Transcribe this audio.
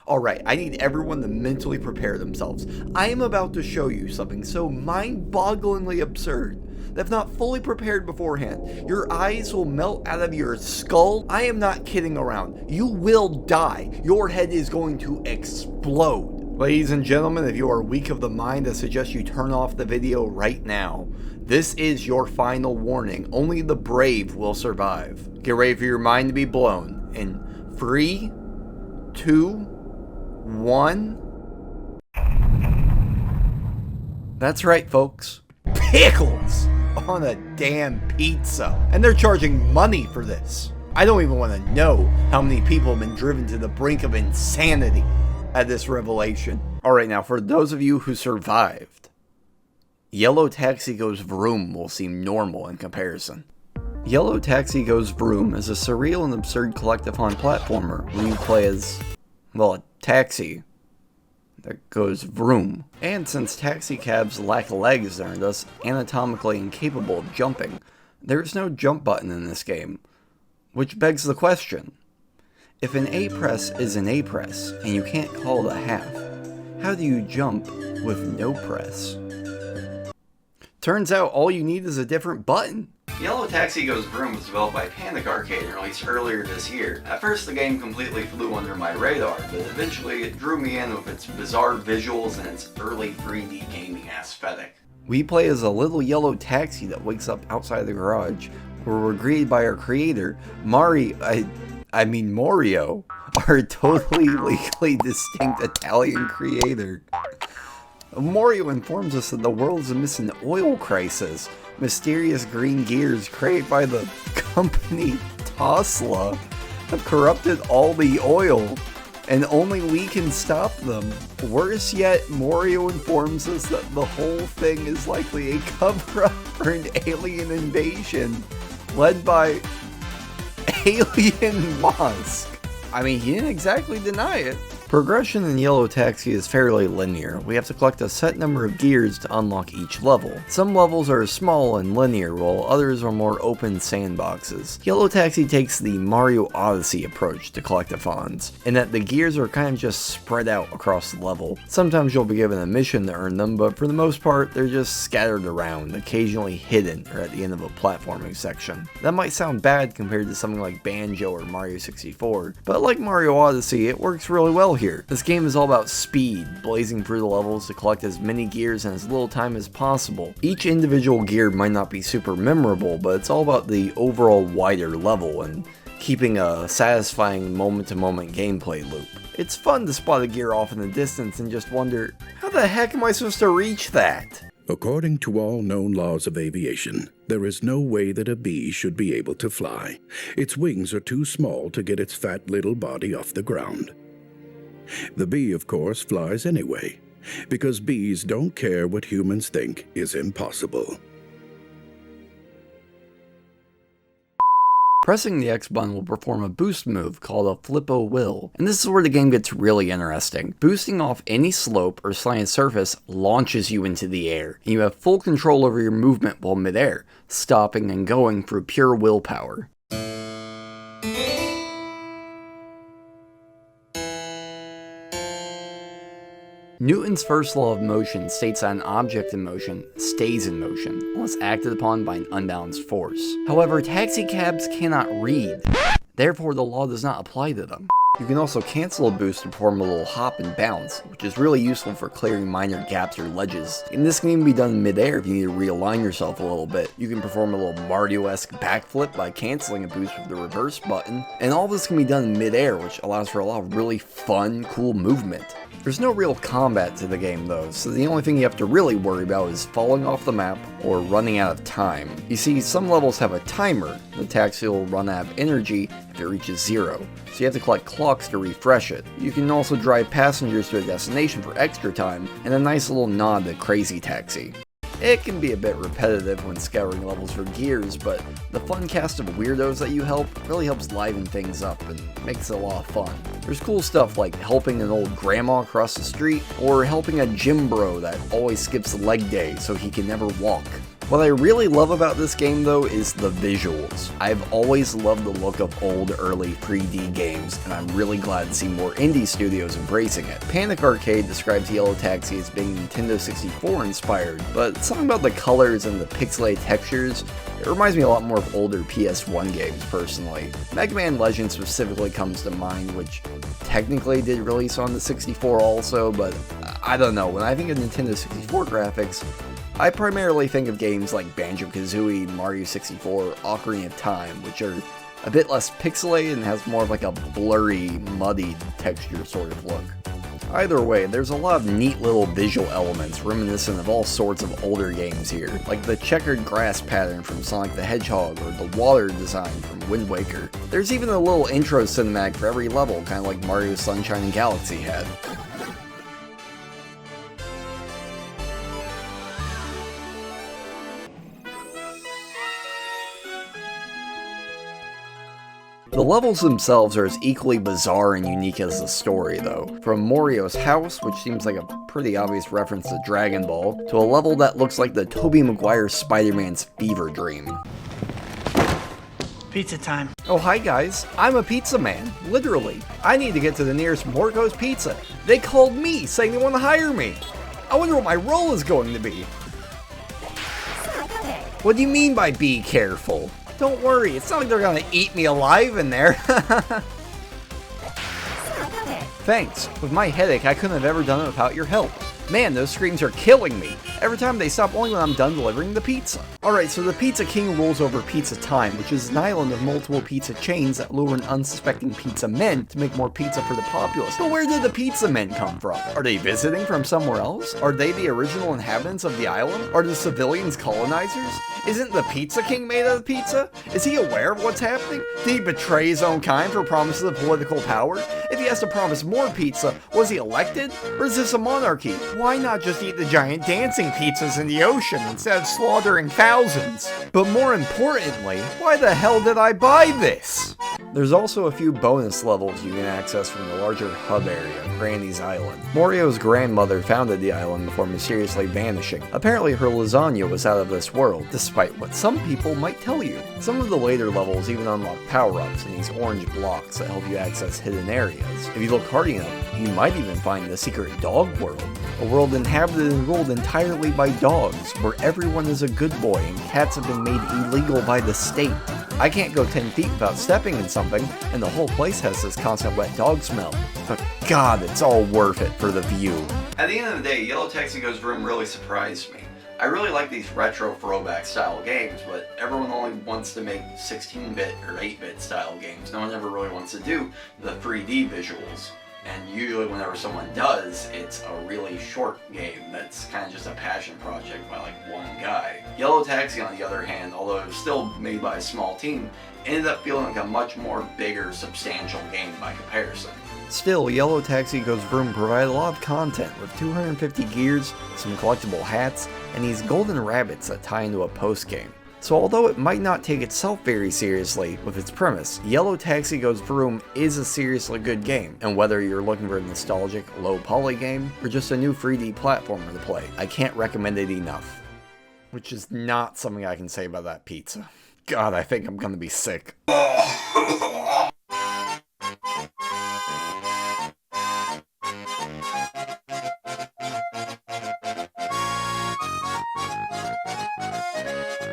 Alright, I need everyone to mentally prepare themselves. I am about to show you something so mind-bogglingly absurd that if not fully prepared beforehand, your eyes will melt out of your skull. I am not kidding around. You will die. Your head is going to explode. Ladies and gentlemen, if you are weak of the mind, I suggest you turn off the video right now. This is your final warning. Only the brave will survive. Get ready for your mind to be blown. In 3, 2, 1. That's right, folks. Pickles on a damn pizza. And they're charging money for this. I don't even want to know how many people have been driven to the brink of insanity at this revelation. Alright, now for those of you who survived, Yellow Taxi Goes Vroom will seem normal in comparison. Yellow Taxi Goes Vroom is a surreal and absurd collectathon platformer where you play as, well, a taxi that goes vroom. And since taxi cabs lack legs and are thus anatomically incapable of jumping, there's no jump button in this game. Which begs the question, if an A press is an A press and you can't call it a half, how do you jump with no press? Turns out all you need is a different button. Yellow Taxi Goes Vroom was developed by Panic Arcade and released earlier this year. At first the game completely flew under my radar, but eventually it drew me in with its bizarre visuals and its early 3D gaming aesthetic. We play as a little yellow taxi that wakes up outside the garage, where we're greeted by our creator, Mario, our totally legally distinct Italian creator. Mario informs us that the world is amidst an oil crisis. Mysterious green gears created by the company Tesla have corrupted all the oil, and only we can stop them. Worse yet, Mario informs us that the whole thing is likely a cover-up for an alien invasion led by Alien Musk. I mean, he didn't exactly deny it. Progression in Yellow Taxi is fairly linear. We have to collect a set number of gears to unlock each level. Some levels are small and linear, while others are more open sandboxes. Yellow Taxi takes the Mario Odyssey approach to collectathons, in that the gears are kind of just spread out across the level. Sometimes you'll be given a mission to earn them, but for the most part, they're just scattered around, occasionally hidden or at the end of a platforming section. That might sound bad compared to something like Banjo or Mario 64, but like Mario Odyssey, it works really well here. This game is all about speed, blazing through the levels to collect as many gears in as little time as possible. Each individual gear might not be super memorable, but it's all about the overall wider level and keeping a satisfying moment-to-moment gameplay loop. It's fun to spot a gear off in the distance and just wonder, how the heck am I supposed to reach that? According to all known laws of aviation, there is no way that a bee should be able to fly. Its wings are too small to get its fat little body off the ground. The bee, of course, flies anyway, because bees don't care what humans think is impossible. Pressing the X button will perform a boost move called a flip-o-will, and this is where the game gets really interesting. Boosting off any slope or slanted surface launches you into the air, and you have full control over your movement while midair, stopping and going through pure willpower. Newton's first law of motion states that an object in motion stays in motion unless acted upon by an unbalanced force. However, taxi cabs cannot read, therefore the law does not apply to them. You can also cancel a boost to perform a little hop and bounce, which is really useful for clearing minor gaps or ledges. And this can even be done in midair if you need to realign yourself a little bit. You can perform a little Mario-esque backflip by canceling a boost with the reverse button, and all this can be done in midair, which allows for a lot of really fun, cool movement. There's no real combat to the game though, so the only thing you have to really worry about is falling off the map or running out of time. You see, some levels have a timer. The taxi will run out of energy if it reaches 0, so you have to collect clocks to refresh it. You can also drive passengers to a destination for extra time, and a nice little nod to Crazy Taxi. It can be a bit repetitive when scouring levels for gears, but the fun cast of weirdos that you help really helps liven things up and makes it a lot of fun. There's cool stuff like helping an old grandma across the street, or helping a gym bro that always skips leg day so he can never walk. What I really love about this game though is the visuals. I've always loved the look of old early 3D games, and I'm really glad to see more indie studios embracing it. Panic Arcade describes Yellow Taxi as being Nintendo 64 inspired, but something about the colors and the pixelated textures, it reminds me a lot more of older PS1 games personally. Mega Man Legends specifically comes to mind, which technically did release on the 64 also, but I don't know, when I think of Nintendo 64 graphics, I primarily think of games like Banjo-Kazooie, Mario 64, Ocarina of Time, which are a bit less pixelated and has more of like a blurry, muddied texture sort of look. Either way, there's a lot of neat little visual elements reminiscent of all sorts of older games here, like the checkered grass pattern from Sonic the Hedgehog or the water design from Wind Waker. There's even a little intro cinematic for every level, kind of like Mario Sunshine and Galaxy had. The levels themselves are as equally bizarre and unique as the story, though. From Morio's house, which seems like a pretty obvious reference to Dragon Ball, to a level that looks like the Tobey Maguire Spider-Man's fever dream. Pizza time. Oh hi guys, I'm a pizza man, literally. I need to get to the nearest Morco's Pizza. They called me, saying they want to hire me. I wonder what my role is going to be. What do you mean by be careful? Don't worry, it's not like they're gonna eat me alive in there. Thanks. With my headache, I couldn't have ever done it without your help. Man, those screams are killing me. Every time they stop only when I'm done delivering the pizza. Alright, so the Pizza King rules over Pizza Time, which is an island of multiple pizza chains that lure in unsuspecting pizza men to make more pizza for the populace. But where did the pizza men come from? Are they visiting from somewhere else? Are they the original inhabitants of the island? Are the civilians colonizers? Isn't the Pizza King made out of pizza? Is he aware of what's happening? Did he betray his own kind for promises of political power? If he has to promise more pizza, was he elected? Or is this a monarchy? Why not just eat the giant dancing pizzas in the ocean instead of slaughtering thousands? But more importantly, why the hell did I buy this? There's also a few bonus levels you can access from the larger hub area of Granny's Island. Morio's grandmother founded the island before mysteriously vanishing. Apparently her lasagna was out of this world, despite what some people might tell you. Some of the later levels even unlock power-ups in these orange blocks that help you access hidden areas. If you look hard enough, you might even find the secret dog world. A world inhabited and ruled entirely by dogs, where everyone is a good boy and cats have been made illegal by the state. I can't go 10 feet without stepping in something, and the whole place has this constant wet dog smell. But God, it's all worth it for the view. At the end of the day, Yellow Taxi Goes Vroom really surprised me. I really like these retro throwback style games, but everyone only wants to make 16-bit or 8-bit style games. No one ever really wants to do the 3D visuals. And usually whenever someone does, it's a really short game that's kind of just a passion project by like one guy. Yellow Taxi, on the other hand, although it was still made by a small team, ended up feeling like a much more bigger, substantial game by comparison. Still, Yellow Taxi Goes Vroom provided a lot of content, with 250 gears, some collectible hats, and these golden rabbits that tie into a post-game. So although it might not take itself very seriously with its premise, Yellow Taxi Goes Vroom is a seriously good game, and whether you're looking for a nostalgic, low-poly game, or just a new 3D platformer to play, I can't recommend it enough. Which is not something I can say about that pizza. God, I think I'm gonna be sick.